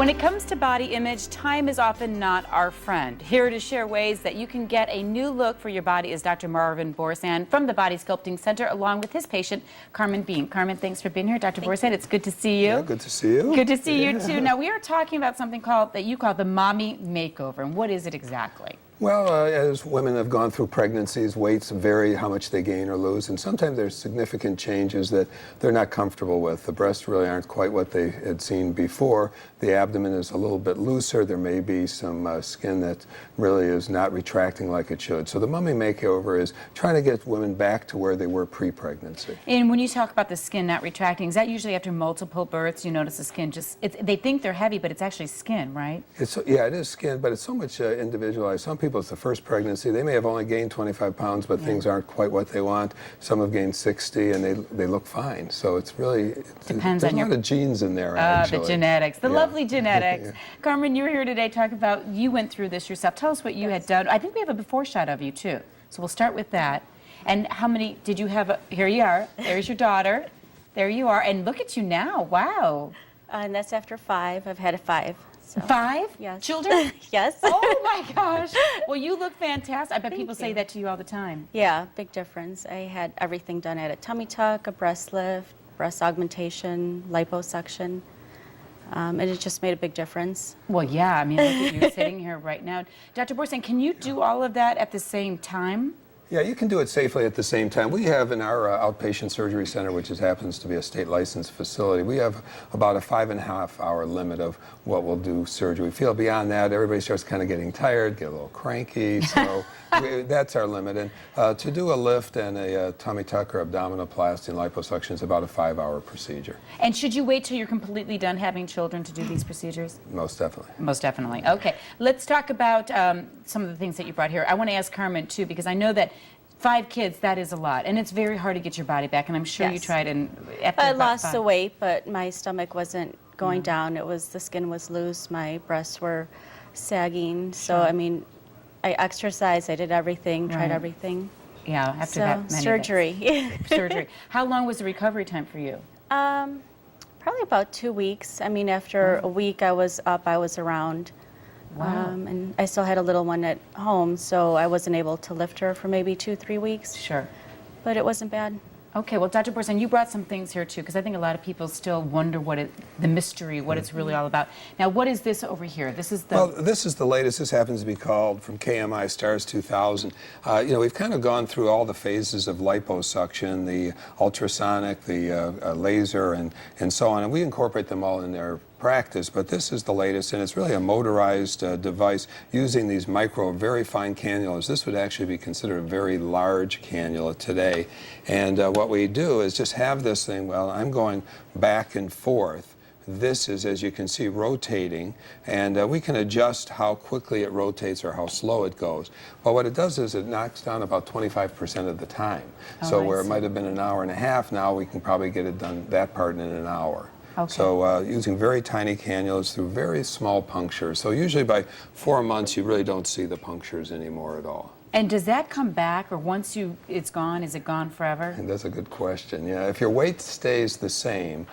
When it comes to body image, time is often not our friend. Here to share ways that you can get a new look for your body is Dr. Marvin Borsan from the Body Sculpting Center, along with his patient, Carmen Bean. Carmen, thanks for being here. Dr. Borsan, it's good to see you. Yeah, good to see you. Good to see you, too. Now, we are talking about something that you call the mommy makeover. And what is it exactly? Well, as women have gone through pregnancies, weights vary how much they gain or lose, and sometimes there's significant changes that they're not comfortable with. The breasts really aren't quite what they had seen before. The abdomen is a little bit looser. There may be some skin that really is not retracting like it should. So the mommy makeover is trying to get women back to where they were pre-pregnancy. And when you talk about the skin not retracting, is that usually after multiple births? You notice the skin they think they're heavy, but it's actually skin, right? Yeah, it is skin, but it's so much individualized. Some people, it's the first pregnancy. They may have only gained 25 pounds, but things aren't quite what they want. Some have gained 60, and they look fine. So it's really, depends there's on a lot of genes in there, actually. The genetics, the lovely genetics. Yeah. Carmen, you're here today talking about, you went through this yourself. Tell us what you had done. I think we have a before shot of you, too. So we'll start with that. And how many did you have? Here you are. There's your daughter. There you are. And look at you now. Wow. And that's after 5. I've had 5. So. 5? Yes. Children? Yes. Oh my gosh. Well, you look fantastic. I bet Thank people say you. that to you all the time. Yeah, big difference. I had everything done. I had a tummy tuck, a breast lift, breast augmentation, liposuction. And it just made a big difference. Well, yeah. I mean, look at you sitting here right now. Dr. Borsan, can you do all of that at the same time? Yeah, you can do it safely at the same time. We have in our outpatient surgery center, which happens to be a state licensed facility, we have about a 5.5-hour limit of what we'll do surgery. We feel beyond that, everybody starts kind of getting tired, get a little cranky, so that's our limit. And to do a lift and a tummy tuck or abdominoplasty and liposuction is about a 5-hour procedure. And should you wait till you're completely done having children to do these procedures? Most definitely. Most definitely. Okay, let's talk about some of the things that you brought here. I want to ask Carmen, too, because I know that 5 kids, that is a lot, and it's very hard to get your body back, and I'm sure you tried, and after I about lost 5. the weight, but my stomach wasn't going down. The skin was loose, my breasts were sagging, so I mean, I exercised, I did everything, tried everything. Yeah, after that many surgery. Surgery. How long was the recovery time for you? Probably about 2 weeks. I mean, after a week I was up, I was around. Wow. And I still had a little one at home, so I wasn't able to lift her for maybe 2-3 weeks. Sure. But it wasn't bad. Okay, well, Dr. Borsan, you brought some things here, too, because I think a lot of people still wonder the mystery, what it's really all about. Now, what is this over here? This is the... Well, this is the latest. This happens to be called, from KMI Stars 2000. You know, we've kind of gone through all the phases of liposuction, the ultrasonic, the laser, and so on, and we incorporate them all in their practice, but this is the latest, and it's really a motorized device using these very fine cannulas. This would actually be considered a very large cannula today, and what we do is just have this thing, well, I'm going back and forth. This is, as you can see, rotating, and we can adjust how quickly it rotates or how slow it goes. But what it does is it knocks down about 25% of the time. So where it might have been an hour and a half, now we can probably get it done, that part, in an hour. Okay. So using very tiny cannulas through very small punctures. So usually by 4 months, you really don't see the punctures anymore at all. And does that come back, or once it's gone, is it gone forever? And that's a good question. Yeah, if your weight stays the same,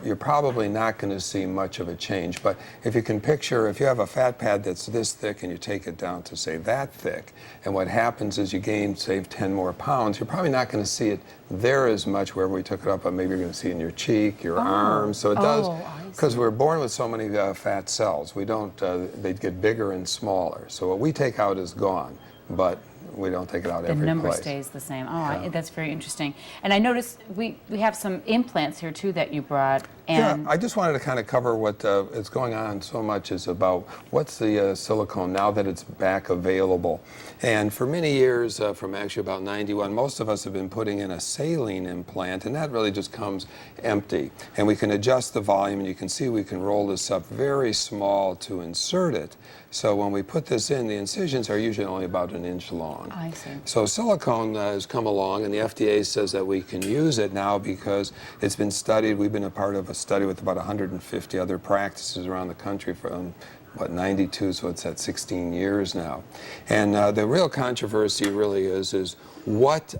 you're probably not going to see much of a change. But if you can picture, if you have a fat pad that's this thick and you take it down to, say, that thick, and what happens is you gain, say, 10 more pounds, you're probably not going to see it there as much wherever we took it up, but maybe you're going to see it in your cheek, your arm. So it does, because we're born with so many fat cells. We don't, they get bigger and smaller. So what we take out is gone. But we don't take it out every place. The number stays the same. Oh, that's very interesting. And I noticed we have some implants here, too, that you brought. And yeah, I just wanted to kind of cover what is going on so much is about what's the silicone now that it's back available. And for many years, from actually about 91, most of us have been putting in a saline implant, and that really just comes empty. And we can adjust the volume, and you can see we can roll this up very small to insert it. So when we put this in, the incisions are usually only about 1 inch long. I see. So silicone has come along, and the FDA says that we can use it now because it's been studied. We've been a part of a study with about 150 other practices around the country from 92, so it's at 16 years now. And the real controversy really is what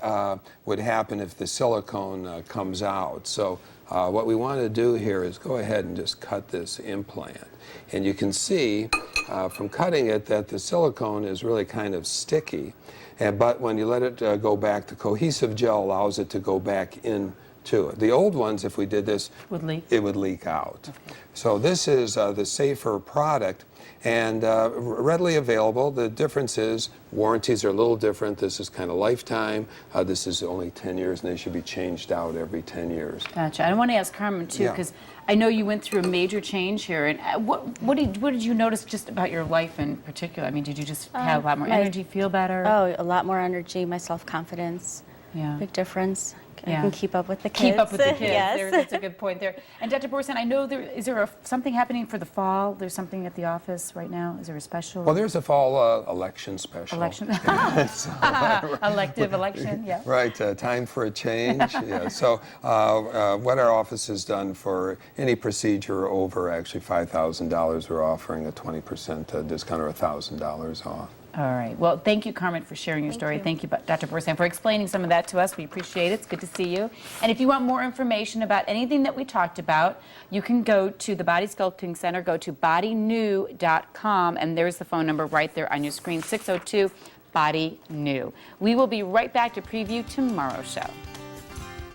would happen if the silicone comes out. So what we want to do here is go ahead and just cut this implant. And you can see from cutting it that the silicone is really kind of sticky. But when you let it go back, the cohesive gel allows it to go back into it. The old ones, if we did this, it would leak out. Okay. So this is the safer product and readily available. The difference is warranties are a little different. This is kind of lifetime. This is only 10 years, and they should be changed out every 10 years. Gotcha. I want to ask Carmen, too, because I know you went through a major change here. And what did you notice just about your life in particular? I mean, did you just have a lot more energy, feel better? Oh, a lot more energy, my self-confidence. Yeah. Big difference. I can keep up with the kids. Keep up with the kids. Yes. That's a good point there. And Dr. Borsan, I know is there something happening for the fall? There's something at the office right now? Is there a special? Well, there's a fall election special. Election? Elective election, yeah. Right, time for a change. Yeah. So what our office has done for any procedure over actually $5,000, we're offering a 20% discount or $1,000 off. All right. Well, thank you, Carmen, for sharing your story. Thank you, Dr. Borsan, for explaining some of that to us. We appreciate it. It's good to see you. And if you want more information about anything that we talked about, you can go to the Body Sculpting Center. Go to BodyNew.com, and there's the phone number right there on your screen, 602-BODY-NEW. We will be right back to preview tomorrow's show.